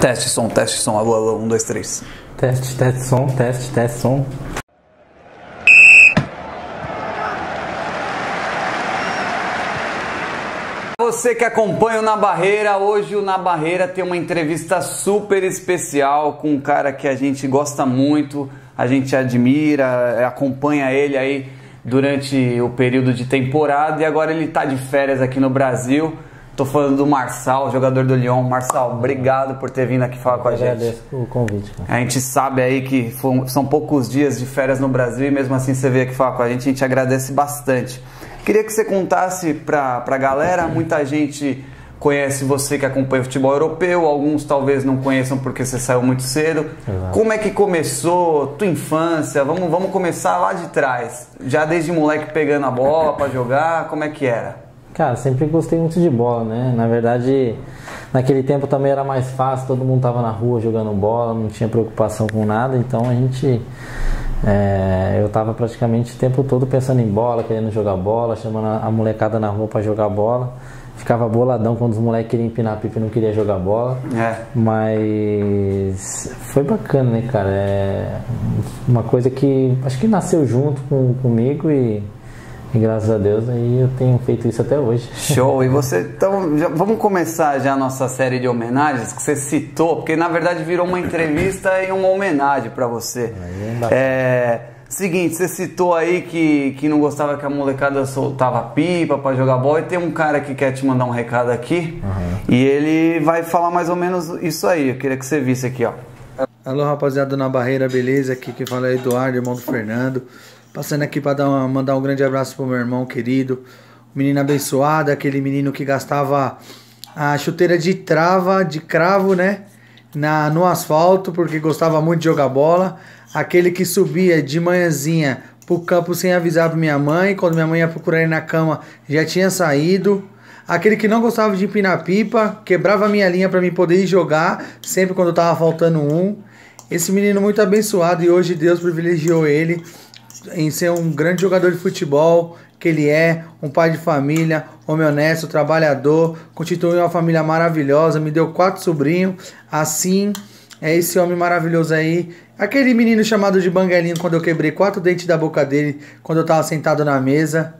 Teste som, alô, alô, 1, 2, 3. Teste som. Você que acompanha o Na Barreira, hoje o Na Barreira tem uma entrevista super especial com um cara que a gente gosta muito, a gente admira, acompanha ele aí durante o período de temporada e agora ele tá de férias aqui no Brasil. Tô falando do Marçal, jogador do Lyon. Marçal, obrigado por ter vindo aqui falar com a gente. Agradeço o convite, cara. A gente sabe aí que são poucos dias de férias no Brasil e mesmo assim você veio aqui falar com a gente agradece bastante. Queria que você contasse pra galera, muita gente conhece você que acompanha o futebol europeu, alguns talvez não conheçam porque você saiu muito cedo. Exato. Como é que começou tua infância? Vamos começar lá de trás. Já desde moleque pegando a bola pra jogar, como é que era? Cara, sempre gostei muito de bola, né? Na verdade, naquele tempo também era mais fácil, todo mundo tava na rua jogando bola, não tinha preocupação com nada, então a gente... eu tava praticamente o tempo todo pensando em bola, querendo jogar bola, chamando a molecada na rua pra jogar bola. Ficava boladão quando os moleques queriam empinar a pipa e não queriam jogar bola. Mas foi bacana, né, cara? É uma coisa que acho que nasceu junto comigo e graças a Deus aí eu tenho feito isso até hoje. Show! E você, então, vamos começar já a nossa série de homenagens que você citou, porque na verdade virou uma entrevista e uma homenagem pra você. Seguinte, você citou aí que não gostava que a molecada soltava pipa pra jogar bola e tem um cara que quer te mandar um recado aqui e ele vai falar mais ou menos isso aí. Eu queria que você visse aqui, ó. Alô, rapaziada Na Barreira, beleza? Aqui quem fala é Eduardo, irmão do Fernando. Passando aqui para mandar um grande abraço pro meu irmão querido, um menino abençoado, aquele menino que gastava a chuteira de cravo, né, no asfalto, porque gostava muito de jogar bola, aquele que subia de manhãzinha pro campo sem avisar pra minha mãe, quando minha mãe ia procurar ele na cama, já tinha saído, aquele que não gostava de empinar pipa, quebrava a minha linha para mim poder ir jogar, sempre quando tava faltando um, esse menino muito abençoado e hoje Deus privilegiou ele em ser um grande jogador de futebol, que ele é, um pai de família, homem honesto, trabalhador, constituiu uma família maravilhosa, me deu 4 sobrinhos, assim, é esse homem maravilhoso aí, aquele menino chamado de Banguelinho, quando eu quebrei 4 dentes da boca dele, quando eu tava sentado na mesa,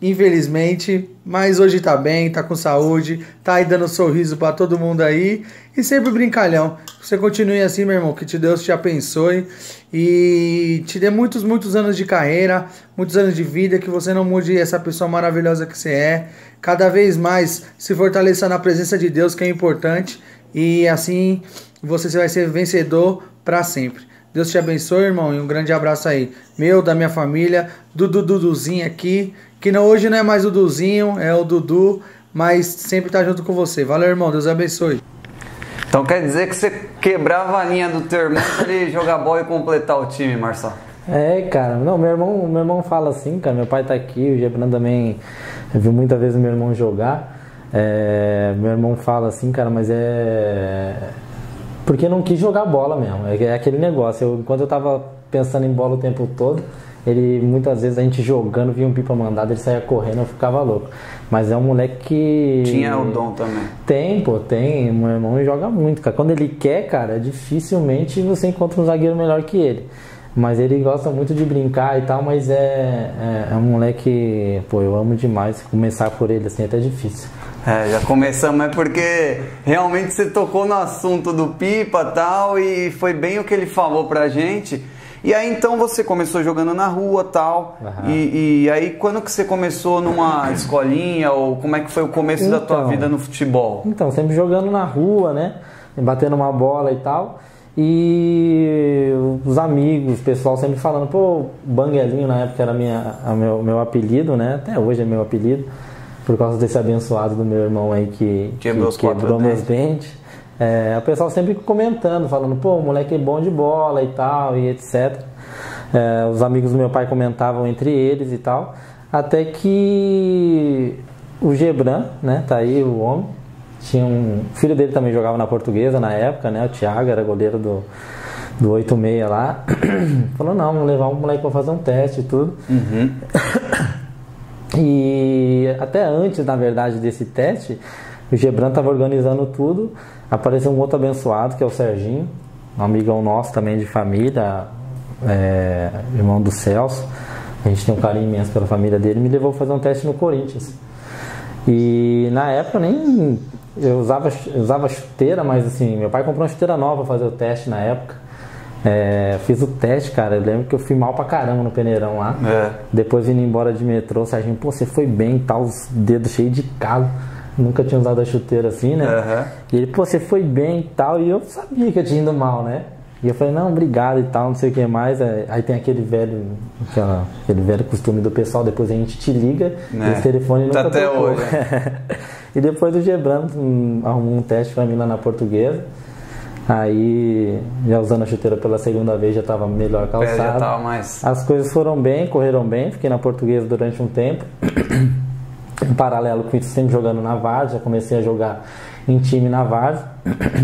infelizmente, mas hoje tá bem, tá com saúde, tá aí dando sorriso pra todo mundo aí, e sempre brincalhão. Você continue assim, meu irmão, que Deus te abençoe e te dê muitos, muitos anos de carreira, muitos anos de vida, que você não mude essa pessoa maravilhosa que você é, cada vez mais se fortaleça na presença de Deus, que é importante, e assim você vai ser vencedor pra sempre. Deus te abençoe, irmão, e um grande abraço aí, meu, da minha família, do Duduzinho aqui, que hoje não é mais o Duzinho, é o Dudu, mas sempre tá junto com você. Valeu, irmão, Deus abençoe. Então quer dizer que você quebrava a linha do teu irmão pra ele jogar bola e completar o time, Marçal? Cara, não, meu irmão fala assim, cara, meu pai tá aqui, o Gebran também viu muitas vezes meu irmão jogar, meu irmão fala assim, cara, mas porque não quis jogar bola mesmo, é aquele negócio, enquanto eu tava pensando em bola o tempo todo, ele, muitas vezes a gente jogando, via um pipa mandado, ele saía correndo, eu ficava louco. Mas é um moleque que... Tinha o dom também. Tem. Meu irmão joga muito, cara. Quando ele quer, cara, dificilmente você encontra um zagueiro melhor que ele. Mas ele gosta muito de brincar e tal, mas é um moleque... Pô, eu amo demais. Começar por ele, assim, é até difícil. Já começamos, porque realmente você tocou no assunto do pipa e tal, e foi bem o que ele falou pra gente. E aí então você começou jogando na rua tal, e aí quando que você começou numa escolinha, ou como é que foi o começo da tua vida no futebol? Então, sempre jogando na rua, né, batendo uma bola e tal, e os amigos, o pessoal sempre falando, pô, Banguelinho na época era meu apelido, né, até hoje é meu apelido, por causa desse abençoado do meu irmão aí que quebrou meus dentes. O pessoal sempre comentando, falando, pô, o moleque é bom de bola e tal, e etc. Os amigos do meu pai comentavam entre eles e tal, até que o Gebran, né, tá aí o homem, tinha o filho dele também jogava na Portuguesa na época, né, o Thiago era goleiro do 86 lá, falou, não, vamos levar um moleque pra fazer um teste e tudo. E até antes, na verdade, desse teste, O Gebran tava organizando tudo, apareceu um outro abençoado, que é o Serginho, um amigão nosso também de família, irmão do Celso. A gente tem um carinho imenso pela família dele, me levou a fazer um teste no Corinthians. E na época eu usava chuteira, mas assim, meu pai comprou uma chuteira nova pra fazer o teste na época. Fiz o teste, cara, eu lembro que eu fui mal pra caramba no peneirão lá. Depois indo embora de metrô, o Serginho, pô, você foi bem e tal, os dedos cheios de calo. Nunca tinha usado a chuteira assim, né? E ele, pô, você foi bem e tal, e eu sabia que eu tinha ido mal, né? E eu falei, não, obrigado e tal, não sei o que mais. Aí tem aquele velho costume do pessoal, depois a gente te liga, e esse telefone nunca até tocou. hoje. E depois o Gebran arrumou um teste pra mim lá na Portuguesa. Aí, já usando a chuteira pela segunda vez, já tava melhor calçado. Já tava mais... As coisas foram bem, correram bem, fiquei na Portuguesa durante um tempo. Em paralelo com isso, sempre jogando na Várzea, comecei a jogar em time na Várzea.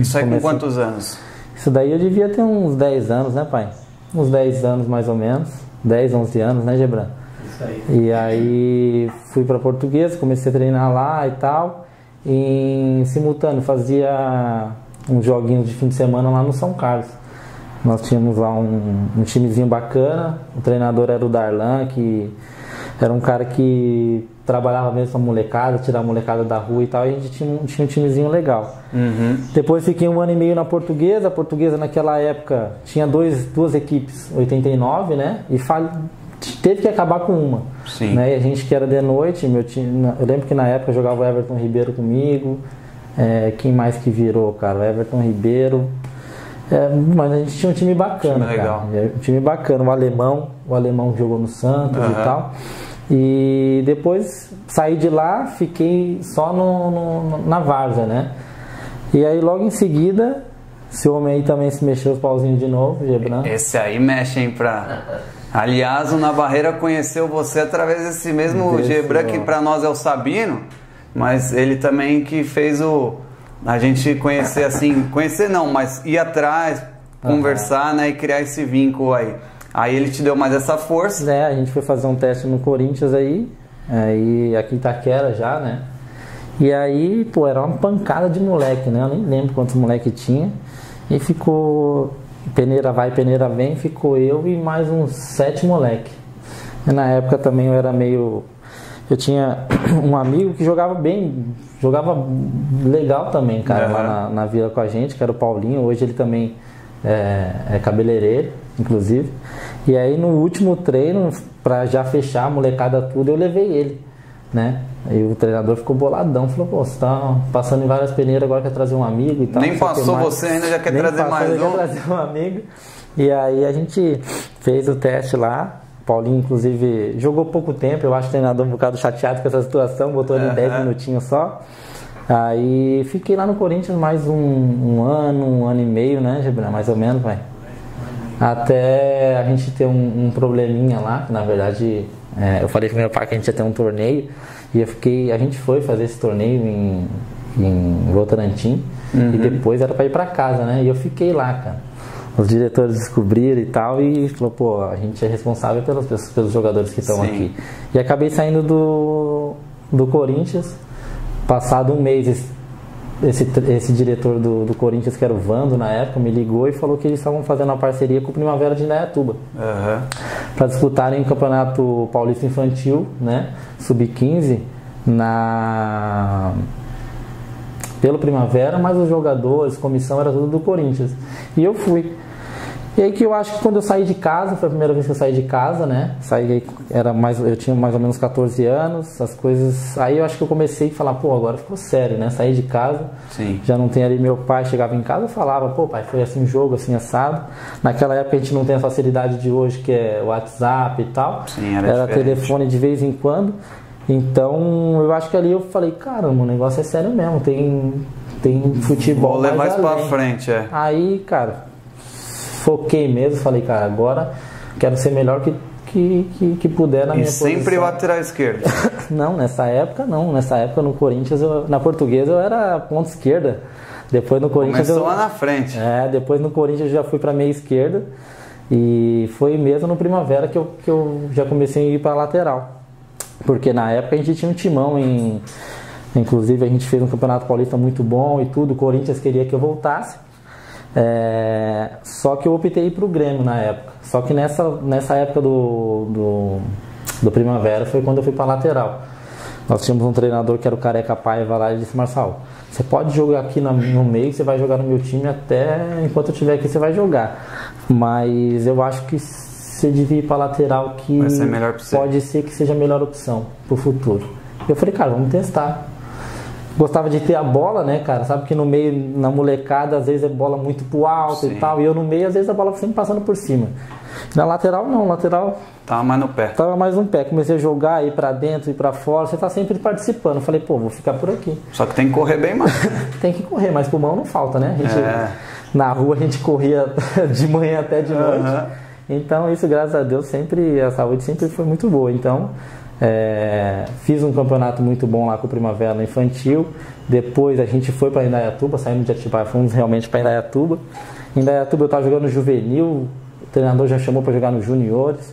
Isso aí com quantos anos? Isso daí eu devia ter uns 10 anos, né, pai? Uns 10 anos mais ou menos. 10, 11 anos, né, Gebran? Isso aí. E aí fui pra Portuguesa, comecei a treinar lá e tal. E em simultâneo fazia uns joguinhos de fim de semana lá no São Carlos. Nós tínhamos lá um timezinho bacana. O treinador era o Darlan, que era um cara que trabalhava mesmo com a molecada, tirar a molecada da rua e tal, e a gente tinha um timezinho legal. Depois fiquei 1 ano e meio na Portuguesa. A Portuguesa naquela época tinha duas equipes, 89, né? E teve que acabar com uma. Sim. Né? E a gente que era de noite, meu time, eu lembro que na época jogava o Everton Ribeiro comigo. Quem mais que virou, cara? O Everton Ribeiro. Mas a gente tinha um time bacana, time legal. Cara. Um time bacana, o alemão jogou no Santos e tal. E depois saí de lá, fiquei só na Várzea, né? E aí logo em seguida, esse homem aí também se mexeu os pauzinhos de novo, Gebran. Esse aí mexe, hein, Aliás, o Na Barreira conheceu você através desse mesmo Gebran, que pra nós é o Sabino, mas ele também que fez a gente conhecer assim, conhecer não, mas ir atrás, conversar, né, e criar esse vínculo aí. Aí ele te deu mais essa força. A gente foi fazer um teste no Corinthians aí aqui em Itaquera já, né? E aí, pô, era uma pancada de moleque, né? Eu nem lembro quantos moleque tinha. E ficou, peneira vai, peneira vem, ficou eu e mais uns 7 moleque. E na época também eu tinha um amigo que jogava bem, jogava legal também, cara, lá na vila com a gente, que era o Paulinho. Hoje ele também é cabeleireiro, inclusive. E aí no último treino, pra já fechar a molecada tudo, eu levei ele, né? Aí o treinador ficou boladão, falou, pô, você tá passando em várias peneiras, agora quer trazer um amigo e tal. Nem passou você, ainda já quer trazer mais um. Quer trazer um amigo. E aí a gente fez o teste lá. Paulinho, inclusive, jogou pouco tempo, eu acho que o treinador um bocado chateado com essa situação, botou ele 10 minutinhos só. Aí fiquei lá no Corinthians mais um ano e meio, né, Gebran? Mais ou menos, vai. Até a gente ter um probleminha lá, que na verdade eu falei com meu pai que a gente ia ter um torneio, e a gente foi fazer esse torneio em Votorantim, e depois era pra ir pra casa, né? E eu fiquei lá, cara. Os diretores descobriram e tal, e falou, pô, a gente é responsável pelos jogadores que estão aqui. E acabei saindo do Corinthians. Passado um mês, esse diretor do Corinthians, que era o Vando na época, me ligou e falou que eles estavam fazendo uma parceria com o Primavera de Indaiatuba para disputarem o Campeonato Paulista Infantil, né, Sub-15, pelo Primavera, mas os jogadores, comissão, era tudo do Corinthians. E eu fui. E aí que eu acho que quando eu saí de casa, foi a primeira vez que eu saí de casa, né? Eu tinha mais ou menos 14 anos, as coisas... Aí eu acho que eu comecei a falar, pô, agora ficou sério, né? Saí de casa, já não tem ali meu pai, chegava em casa e falava, pô, pai, foi assim jogo, assim assado. Naquela época a gente não tem a facilidade de hoje, que é WhatsApp e tal. Era telefone de vez em quando. Então eu acho que ali eu falei, caramba, o negócio é sério mesmo, tem futebol. Vou levar mais pra frente, Aí, cara, foquei mesmo, falei, cara, agora quero ser melhor que puder na minha posição. E sempre lateral esquerdo? Não, nessa época não. Nessa época no Corinthians, na Portuguesa eu era ponta esquerda. Depois no Corinthians começou lá na frente. Depois no Corinthians eu já fui pra meia esquerda. E foi mesmo no Primavera que eu já comecei a ir pra lateral. Porque na época a gente tinha um timão Inclusive a gente fez um campeonato paulista muito bom e tudo, o Corinthians queria que eu voltasse. Só que eu optei para o Grêmio na época. Só que nessa época do Primavera foi quando eu fui para lateral. Nós tínhamos um treinador que era o Careca Paiva lá, e ele disse: Marçal, você pode jogar aqui no meio, você vai jogar no meu time até enquanto eu estiver aqui, você vai jogar. Mas eu acho que você devia ir para lateral, que vai ser melhor pra você. Pode ser que seja a melhor opção pro futuro. Eu falei, cara, vamos testar. Gostava de ter a bola, né, cara? Sabe que no meio, na molecada, às vezes é bola muito pro alto. Sim. E tal. E eu no meio, às vezes a bola sempre passando por cima. Na lateral, não. Lateral... Tava mais no pé. Tava mais no pé. Comecei a jogar, ir pra dentro, ir pra fora. Você tá sempre participando. Eu falei, pô, vou ficar por aqui. Só que tem que correr bem mais. Tem que correr, mas pulmão não falta, né? Na rua a gente corria de manhã até de noite. Então isso, graças a Deus, a saúde sempre foi muito boa. Então... fiz um campeonato muito bom lá com o Primavera no infantil. Depois a gente foi para Indaiatuba, saímos de Atibaia, fomos realmente para Indaiatuba. Em Indaiatuba eu estava jogando no juvenil, o treinador já chamou para jogar nos juniores.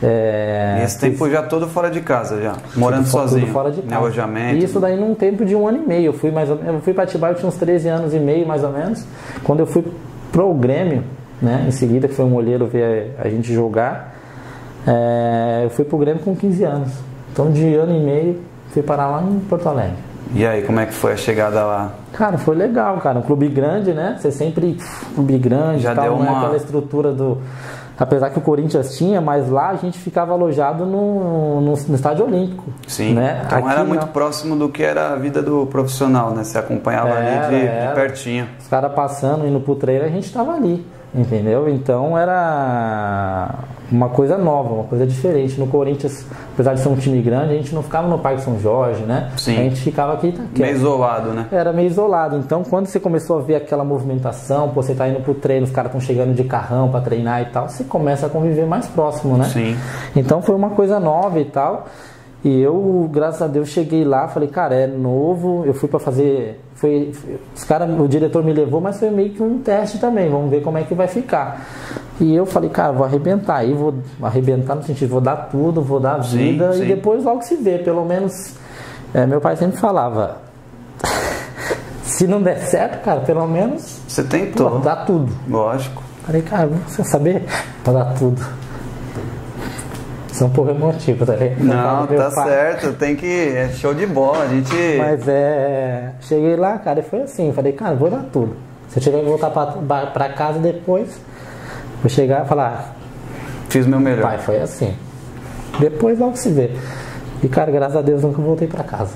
E esse tempo já todo fora de casa, já morando sozinho, fora de casa. Alojamento. E isso daí num tempo de 1 ano e meio. Eu fui para Atibaia, eu tinha uns 13 anos e meio mais ou menos. Quando eu fui pro Grêmio, né, em seguida, que foi um olheiro ver a gente jogar, eu fui pro Grêmio com 15 anos. Então de 1 ano e meio fui parar lá em Porto Alegre. E aí, como é que foi a chegada lá? Cara, foi legal, cara. Um clube grande, né? Você sempre... Clube grande, já tal, deu não é aquela estrutura do... Apesar que o Corinthians tinha, mas lá a gente ficava alojado no Estádio Olímpico. Sim, né? Então aqui, era muito próximo do que era a vida do profissional, né? Você acompanhava ali de pertinho. Os caras passando, indo pro treino, a gente tava ali, entendeu? Então era uma coisa nova, uma coisa diferente. No Corinthians, apesar de ser um time grande, a gente não ficava no Parque São Jorge, né? Sim. A gente ficava aqui... Meio isolado, né? Era meio isolado. Então, quando você começou a ver aquela movimentação, pô, você tá indo pro treino, os caras estão chegando de carrão para treinar e tal, você começa a conviver mais próximo, né? Sim. Então, foi uma coisa nova e tal. E eu, graças a Deus, cheguei lá, falei, cara, é novo. Eu fui para fazer... o diretor me levou, mas foi meio que um teste também. Vamos ver como é que vai ficar. E eu falei, cara, vou arrebentar aí, vou arrebentar no sentido, vou dar tudo, vou dar vida, sim. E depois logo se vê. Pelo menos, meu pai sempre falava, se não der certo, cara, pelo menos você tentou. Dá tudo. Lógico. Falei, cara, você saber pra dar tudo. Isso é um pouco emotivo, tá ligado? Não, tá certo, tem que... É show de bola, a gente... Mas cheguei lá, cara, e foi assim, falei, cara, vou dar tudo. Se eu tiver que voltar pra casa depois, vou chegar e falar... Fiz meu melhor. Pai, foi assim. Depois logo se vê. E, cara, graças a Deus nunca voltei pra casa.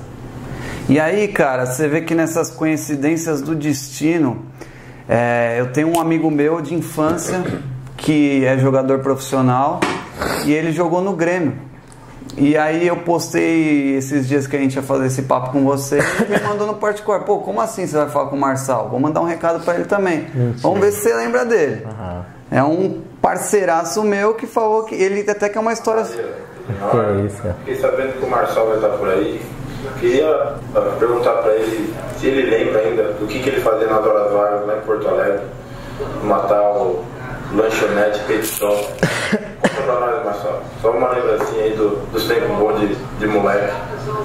E aí, cara, você vê que nessas coincidências do destino, eu tenho um amigo meu de infância que é jogador profissional e ele jogou no Grêmio. E aí eu postei esses dias que a gente ia fazer esse papo com você e ele me mandou no particular. Pô, como assim você vai falar com o Marçal? Vou mandar um recado pra ele também. Mentira. Vamos ver se você lembra dele. Uhum. É um parceiraço meu que falou que ele até que é uma história... Que é isso? Fiquei sabendo que o Marçal vai estar por aí. Queria perguntar pra ele se ele lembra ainda do que ele fazia nas horas vagas lá em Porto Alegre. Matar o lanchonete Petição. Conta pra nós, Marçal. Só uma lembrancinha aí dos tempos bons de moleque.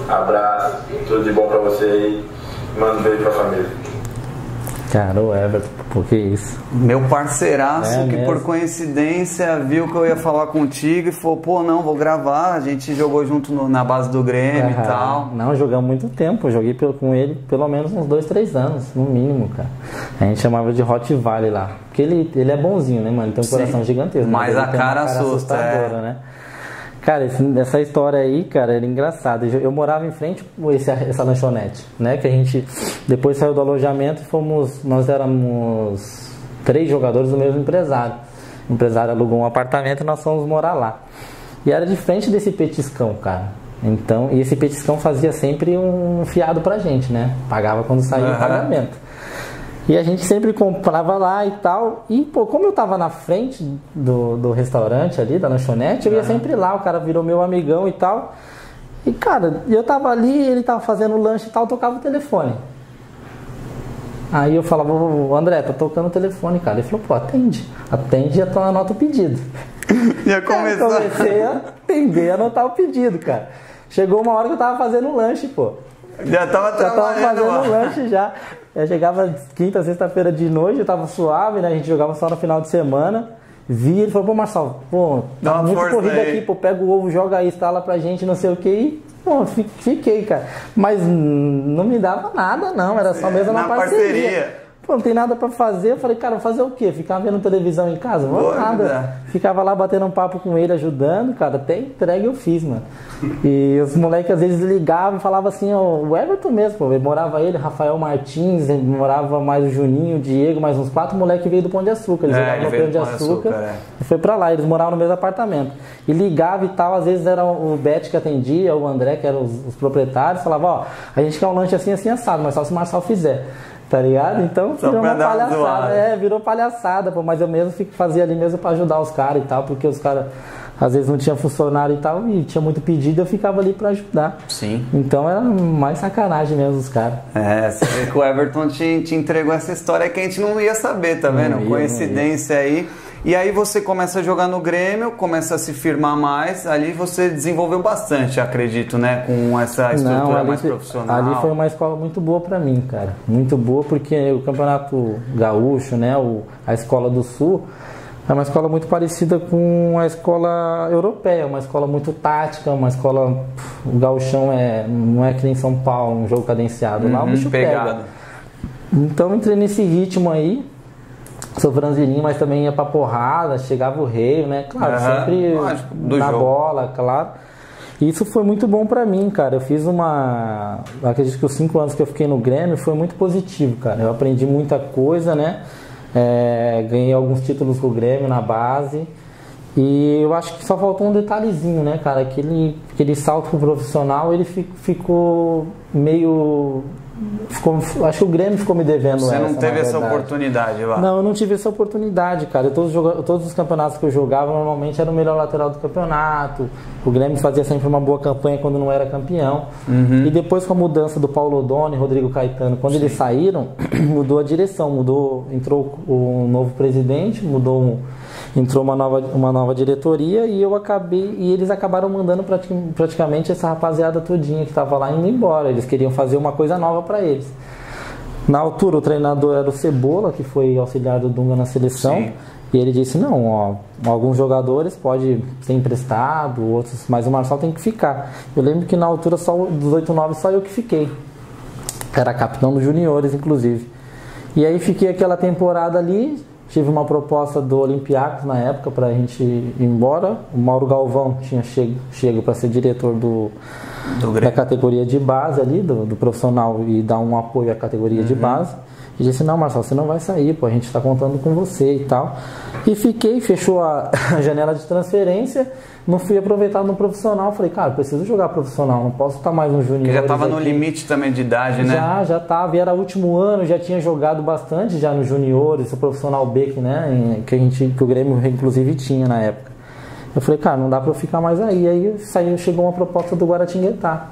Abraço, tudo de bom pra você aí. Manda um beijo pra família. Cara, o Everton, por que isso? Meu parceiraço que mesmo. Por coincidência viu que eu ia falar contigo e falou, pô, não, vou gravar. A gente jogou junto na base do Grêmio e tal. Não, jogamos muito tempo. Eu joguei com ele pelo menos uns 2, 3 anos, no mínimo, cara. A gente chamava de Rottweiler lá. Porque ele é bonzinho, né, mano? Ele tem um coração gigantesco. Mas a cara assusta, né? Cara, essa história aí, cara, era engraçada. Eu morava em frente a essa lanchonete, né? Que a gente depois saiu do alojamento e nós éramos 3 jogadores do mesmo empresário. O empresário alugou um apartamento e nós fomos morar lá. E era de frente desse petiscão, cara. Então, e esse petiscão fazia sempre um fiado pra gente, né? Pagava quando saía o pagamento. E a gente sempre comprava lá e tal. E, pô, como eu tava na frente do restaurante ali, da lanchonete, eu ia sempre lá. O cara virou meu amigão e tal. E, cara, eu tava ali, ele tava fazendo lanche e tal, tocava o telefone. Aí eu falava, André, tá tocando o telefone, cara. Ele falou, pô, atende. Atende e anota o pedido. Já começou. Eu comecei a atender, anotar o pedido, cara. Chegou uma hora que eu tava fazendo lanche, pô. Já tava fazendo lá. lanche já. Eu chegava quinta, sexta-feira de noite, eu tava suave, né? A gente jogava só no final de semana. Vi, ele falou, pô, Marçal, pô, tá muito corrida aqui, pô, pega o ovo, joga aí, instala pra gente, não sei o que. E, pô, fiquei, cara. Mas não me dava nada, não. Era só mesmo na parceria. Pô, não tem nada pra fazer. Eu falei, cara, vou fazer o quê? Ficar vendo televisão em casa? Vou nada. Ficava lá batendo um papo com ele, ajudando, cara. Até entregue eu fiz, mano. E os moleques às vezes ligavam e falavam assim, ó, o Everton mesmo, pô. Morava ele, Rafael Martins, morava mais o Juninho, o Diego, mais uns 4 moleques veio do Pão de Açúcar. Eles jogavam no Pão de Açúcar e foi pra lá. Eles moravam no mesmo apartamento. E ligava e tal, às vezes era o Bete que atendia, o André, que eram os proprietários, falava, ó, a gente quer um lanche assim, assim, assado, mas só se o Marçal fizer. Tá ligado? Então virou uma palhaçada. Virou palhaçada, pô. Mas eu mesmo fazia ali mesmo pra ajudar os caras e tal, porque os caras às vezes não tinha funcionário e tal, e tinha muito pedido, eu ficava ali pra ajudar. Sim. Então era mais sacanagem mesmo os caras. Você vê que o Everton te entregou essa história que a gente não ia saber, tá vendo? Coincidência aí. E aí você começa a jogar no Grêmio, começa a se firmar mais, ali você desenvolveu bastante, acredito, né? Com essa estrutura mais profissional. Ali foi uma escola muito boa pra mim, cara. Muito boa, porque o Campeonato Gaúcho, né? A Escola do Sul, é uma escola muito parecida com a escola europeia, uma escola muito tática, uma escola... O gauchão não é que nem São Paulo, um jogo cadenciado. Lá o bicho pega. Então entrei nesse ritmo aí. Sou franzilinho, mas também ia pra porrada, chegava o rei, né? Claro, sempre na bola, claro. E isso foi muito bom pra mim, cara. Eu fiz acredito que os 5 anos que eu fiquei no Grêmio foi muito positivo, cara. Eu aprendi muita coisa, né? Ganhei alguns títulos com o Grêmio na base. E eu acho que só faltou um detalhezinho, né, cara? Aquele salto pro profissional, ele ficou meio... acho que o Grêmio ficou me devendo. Você não teve essa oportunidade lá? Não, eu não tive essa oportunidade, cara. Todos os campeonatos que eu jogava, normalmente era o melhor lateral do campeonato. O Grêmio fazia sempre uma boa campanha quando não era campeão. E depois com a mudança do Paulo Odoni e Rodrigo Caetano, quando eles saíram, mudou a direção, entrou o novo presidente, entrou uma nova diretoria e eles acabaram mandando praticamente essa rapaziada todinha que estava lá indo embora. Eles queriam fazer uma coisa nova para eles. Na altura o treinador era o Cebola, que foi auxiliar do Dunga na seleção. Sim. E ele disse, não, ó, alguns jogadores pode ser emprestado, outros, mas o Marçal tem que ficar. Eu lembro que na altura dos 8-9 só eu que fiquei. Era capitão dos juniores, inclusive. E aí fiquei aquela temporada ali. Tive uma proposta do Olympiacos na época pra gente ir embora. O Mauro Galvão tinha chego para ser diretor da categoria de base ali, do profissional, e dar um apoio à categoria de base. E disse, não, Marçal, você não vai sair, pô, a gente tá contando com você e tal. E fechou a janela de transferência, não fui aproveitado no profissional. Falei, cara, preciso jogar profissional, não posso estar mais no junior. Porque já tava no limite também de idade, né? Já tava, e era o último ano, já tinha jogado bastante já nos juniores, o profissional B, né, que o Grêmio inclusive tinha na época. Eu falei, cara, não dá pra eu ficar mais aí. Aí chegou uma proposta do Guaratinguetá.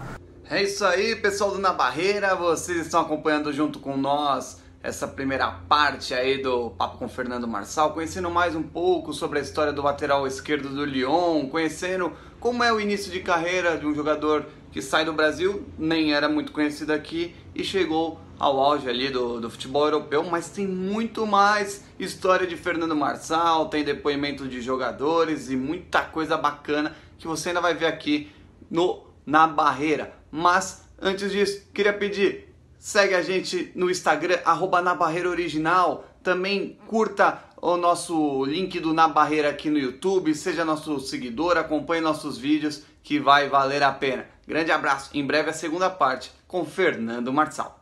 É isso aí, pessoal do Na Barreira, vocês estão acompanhando junto com nós essa primeira parte aí do Papo com Fernando Marçal, conhecendo mais um pouco sobre a história do lateral esquerdo do Lyon, conhecendo como é o início de carreira de um jogador que sai do Brasil, nem era muito conhecido aqui, e chegou ao auge ali do futebol europeu, mas tem muito mais história de Fernando Marçal, tem depoimento de jogadores e muita coisa bacana que você ainda vai ver aqui no Na Barreira. Mas, antes disso, queria pedir, segue a gente no Instagram, @NaBarreiraOriginal. Também curta o nosso link do Na Barreira aqui no YouTube, seja nosso seguidor, acompanhe nossos vídeos que vai valer a pena. Grande abraço, em breve a segunda parte com Fernando Marçal.